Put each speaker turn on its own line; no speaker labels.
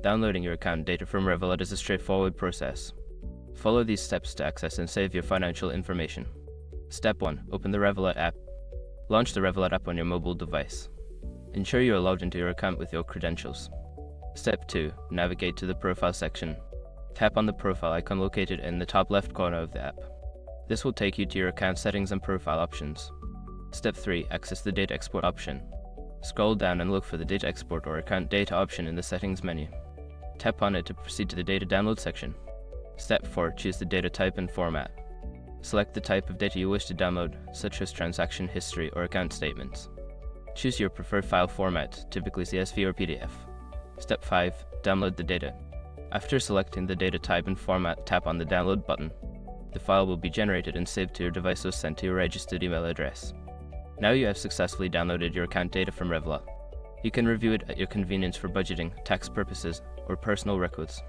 Downloading your account data from Revolut is a straightforward process. Follow these steps to access and save your financial information. Step 1. Open the Revolut app. Launch the Revolut app on your mobile device. Ensure you are logged into your account with your credentials. Step 2. Navigate to the Profile section. Tap on the profile icon located in the top left corner of the app. This will take you to your account settings and profile options. Step 3. Access the Data Export option. Scroll down and look for the Data Export or Account Data option in the Settings menu. Tap on it to proceed to the Data Download section. Step 4. Choose the data type and format. Select the type of data you wish to download, such as transaction history or account statements. Choose your preferred file format, typically CSV or PDF. Step 5. Download the data. After selecting the data type and format, tap on the Download button. The file will be generated and saved to your device or sent to your registered email address. Now you have successfully downloaded your account data from Revolut. You can review it at your convenience for budgeting, tax purposes, or personal records.